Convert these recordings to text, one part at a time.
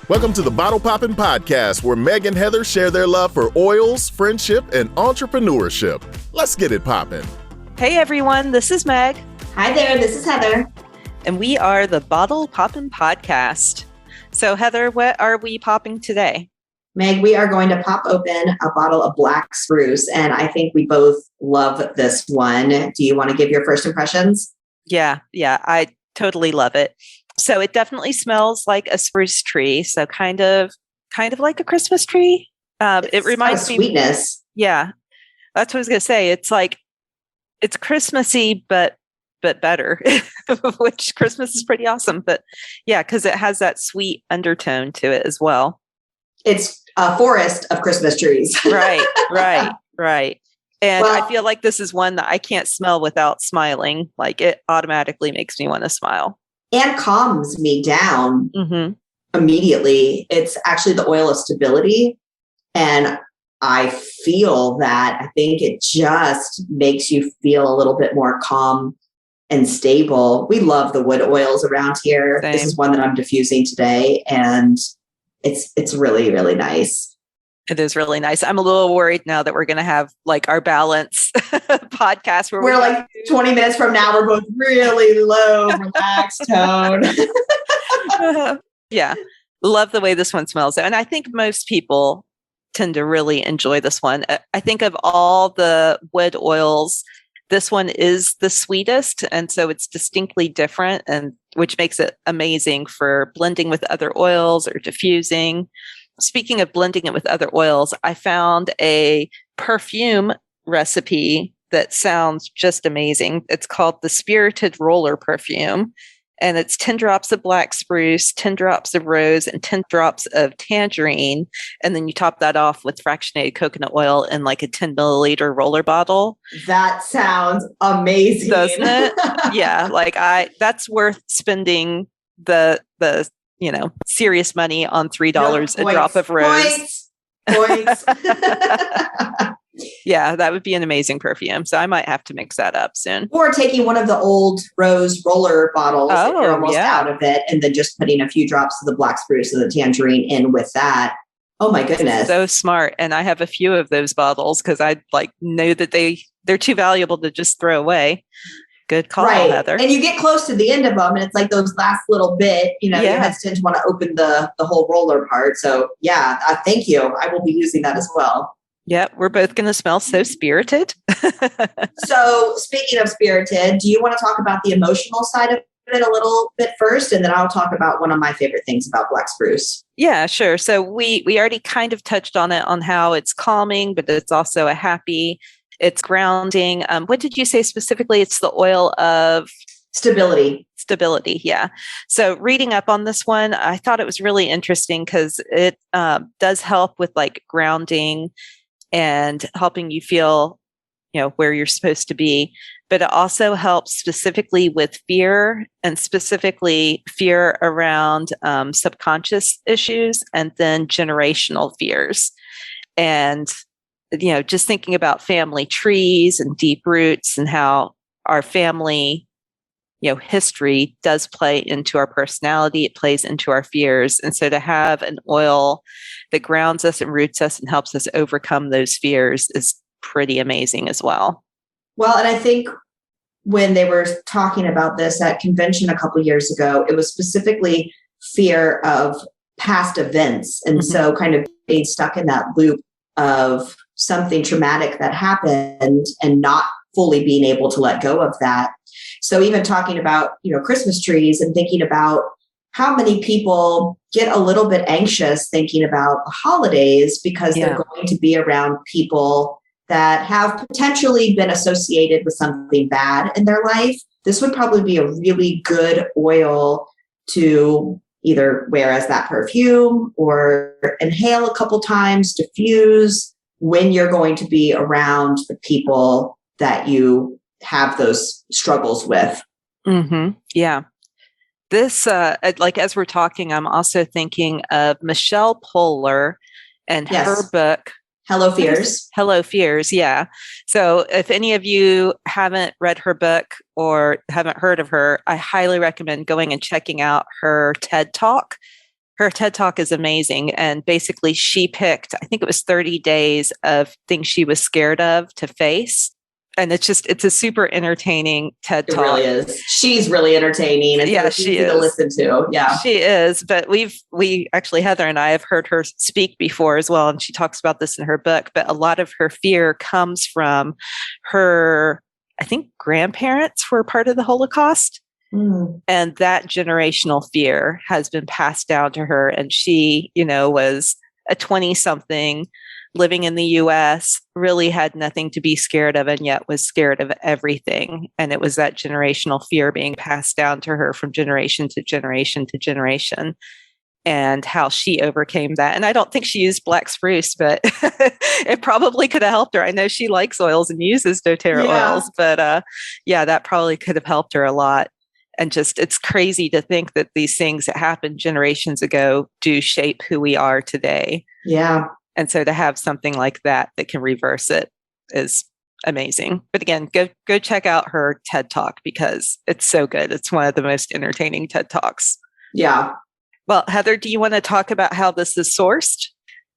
Welcome to the Bottle Poppin' Podcast, where Meg and Heather share their love for oils, friendship, and entrepreneurship. Let's get it poppin'. Hey everyone, this is Meg. Hi there, this is Heather. And we are the Bottle Poppin' Podcast. So Heather, what are we popping today? Meg, we are going to pop open a bottle of Black Spruce, and I think we both love this one. Do you want to give your first impressions? Yeah, I totally love it. So it definitely smells like a spruce tree. So kind of like a Christmas tree. It reminds me sweetness. Yeah, that's what I was going to say. It's like, it's Christmassy, but better, which Christmas is pretty awesome. But yeah, because it has that sweet undertone to it as well. It's a forest of Christmas trees. Right. And I feel like this is one that I can't smell without smiling. Like it automatically makes me want to smile. And calms me down immediately. It's actually the oil of stability. And I feel that I think it just makes you feel a little bit more calm and stable. We love the wood oils around here. Same. This is one that I'm diffusing today. And it's really, really nice. It is really nice. I'm a little worried now that we're going to have like our balance podcast where we're like 20 minutes from now, we're both really low, relaxed tone. Yeah. Love the way this one smells. And I think most people tend to really enjoy this one. I think of all the wood oils, this one is the sweetest. And so it's distinctly different, and which makes it amazing for blending with other oils or diffusing. Speaking of blending it with other oils, I found a perfume recipe that sounds just amazing. It's called the Spirited Roller Perfume, and it's 10 drops of black spruce, 10 drops of rose, and 10 drops of tangerine. And then you top that off with fractionated coconut oil in like a 10 milliliter roller bottle. That sounds amazing. Doesn't it? Yeah, that's worth spending the serious money on $3 a drop of rose. Points. Yeah, that would be an amazing perfume. So I might have to mix that up soon. Or taking one of the old rose roller bottles if you're almost out of it, and then just putting a few drops of the black spruce and the tangerine in with that. Oh my goodness. So smart. And I have a few of those bottles because I know that they're too valuable to just throw away. Good call, right. Heather. And you get close to the end of them, and it's like those last little bit, you're hesitant to want to open the whole roller part. So yeah, thank you. I will be using that as well. Yep, we're both going to smell so spirited. So speaking of spirited, do you want to talk about the emotional side of it a little bit first? And then I'll talk about one of my favorite things about Black Spruce. Yeah, sure. So we already kind of touched on it, on how it's calming, but it's also a happy. It's grounding. What did you say specifically? It's the oil of stability. Stability, yeah. So reading up on this one, I thought it was really interesting because it does help with like grounding and helping you feel, where you're supposed to be. But it also helps specifically with fear, and specifically fear around subconscious issues, and then generational fears. And just thinking about family trees and deep roots, and how our family, history does play into our personality. It plays into our fears. And so to have an oil that grounds us and roots us and helps us overcome those fears is pretty amazing as well. Well, and I think when they were talking about this at convention a couple of years ago, it was specifically fear of past events. And so kind of being stuck in that loop of something traumatic that happened and not fully being able to let go of that. So even talking about, Christmas trees, and thinking about how many people get a little bit anxious thinking about the holidays because they're going to be around people that have potentially been associated with something bad in their life. This would probably be a really good oil to either wear as that perfume or inhale a couple times, diffuse when you're going to be around the people that you have those struggles with. Yeah. This, as we're talking, I'm also thinking of Michelle Poler and her book, Hello Fears. Hello Fears, yeah. So if any of you haven't read her book or haven't heard of her, I highly recommend going and checking out her TED Talk. Her TED Talk is amazing. And basically she picked, I think it was 30 days of things she was scared of to face. And it's a super entertaining TED Talk. It really is. She's really entertaining. It's yeah, she easy is. to listen to. Yeah, she is. But we actually, Heather and I have heard her speak before as well. And she talks about this in her book, but a lot of her fear comes from her, I think grandparents were part of the Holocaust. And that generational fear has been passed down to her. And she, was a 20-something living in the US, really had nothing to be scared of, and yet was scared of everything. And it was that generational fear being passed down to her from generation to generation to generation, and how she overcame that. And I don't think she used black spruce, but it probably could have helped her. I know she likes oils and uses doTERRA oils, but that probably could have helped her a lot. And just, it's crazy to think that these things that happened generations ago do shape who we are today. Yeah. And so to have something like that can reverse it is amazing. But again, go check out her TED Talk because it's so good. It's one of the most entertaining TED Talks. Yeah. Well, Heather, do you want to talk about how this is sourced?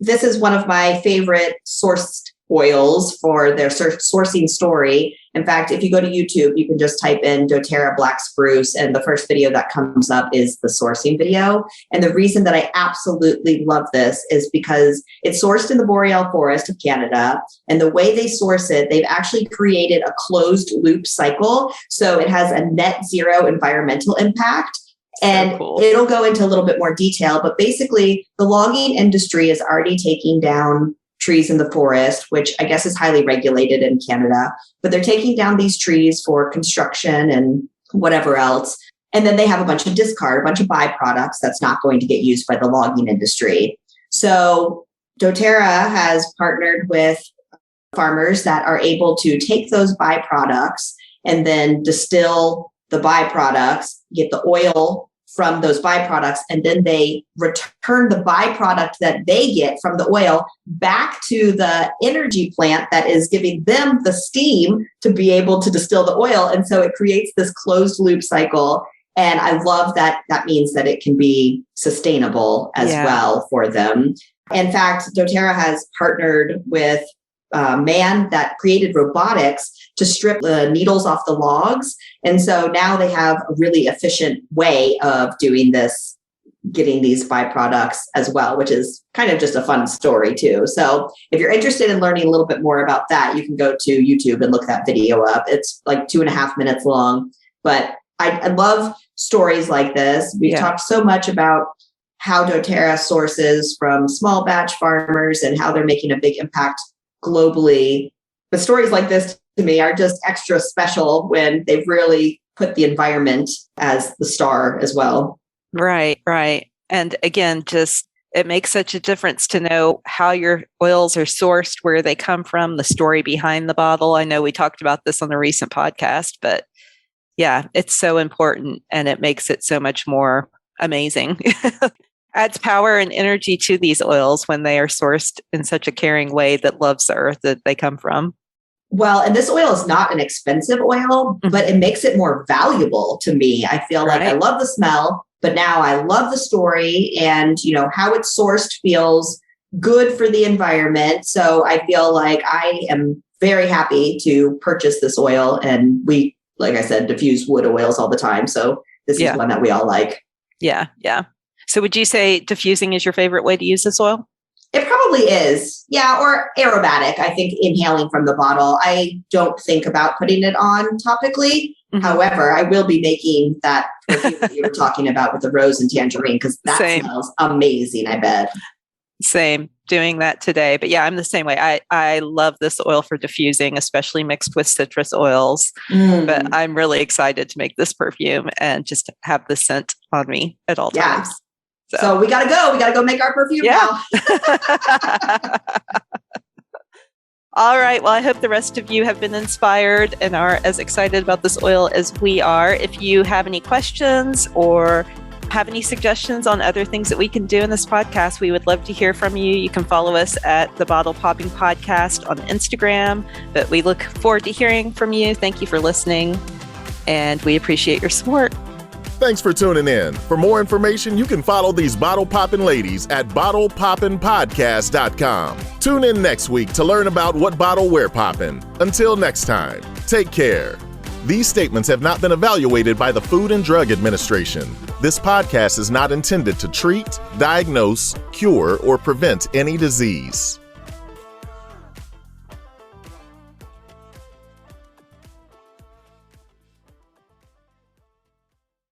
This is one of my favorite sourced oils for their sourcing story. In fact, if you go to YouTube, you can just type in doTERRA Black Spruce, and the first video that comes up is the sourcing video. And the reason that I absolutely love this is because it's sourced in the boreal forest of Canada. And the way they source it, they've actually created a closed loop cycle. So it has a net zero environmental impact. And so cool. It'll go into a little bit more detail, but basically the logging industry is already taking down trees in the forest, which I guess is highly regulated in Canada, but they're taking down these trees for construction and whatever else. And then they have a bunch of discard, a bunch of byproducts that's not going to get used by the logging industry. So doTERRA has partnered with farmers that are able to take those byproducts and then distill the byproducts, get the oil from those byproducts, and then they return the byproduct that they get from the oil back to the energy plant that is giving them the steam to be able to distill the oil. And so it creates this closed loop cycle. And I love that that means that it can be sustainable as well for them. In fact, doTERRA has partnered with a man that created robotics to strip the needles off the logs. And so now they have a really efficient way of doing this, getting these byproducts as well, which is kind of just a fun story too. So if you're interested in learning a little bit more about that, you can go to YouTube and look that video up. It's like 2.5 minutes long, but I love stories like this. We've talked so much about how doTERRA sources from small batch farmers and how they're making a big impact globally. But stories like this to me are just extra special when they've really put the environment as the star as well. Right. And again, just it makes such a difference to know how your oils are sourced, where they come from, the story behind the bottle. I know we talked about this on a recent podcast, but yeah, it's so important and it makes it so much more amazing. Adds power and energy to these oils when they are sourced in such a caring way that loves the earth that they come from. Well, and this oil is not an expensive oil, but it makes it more valuable to me. I feel like I love the smell, but now I love the story, and how it's sourced feels good for the environment. So I feel like I am very happy to purchase this oil, and we, like I said, diffuse wood oils all the time. So this is one that we all like. Yeah. So would you say diffusing is your favorite way to use this oil? It probably is. Yeah. Or aromatic. I think inhaling from the bottle. I don't think about putting it on topically. Mm-hmm. However, I will be making that perfume that you were talking about with the rose and tangerine, because that smells amazing, I bet. Same. Doing that today. But yeah, I'm the same way. I love this oil for diffusing, especially mixed with citrus oils. But I'm really excited to make this perfume and just have the scent on me at all times. So we got to go. We got to go make our perfume now. All right. Well, I hope the rest of you have been inspired and are as excited about this oil as we are. If you have any questions or have any suggestions on other things that we can do in this podcast, we would love to hear from you. You can follow us at the Bottle Popping Podcast on Instagram, but we look forward to hearing from you. Thank you for listening, and we appreciate your support. Thanks for tuning in. For more information, you can follow these bottle poppin' ladies at bottlepoppinpodcast.com. Tune in next week to learn about what bottle we're poppin'. Until next time, take care. These statements have not been evaluated by the Food and Drug Administration. This podcast is not intended to treat, diagnose, cure, or prevent any disease.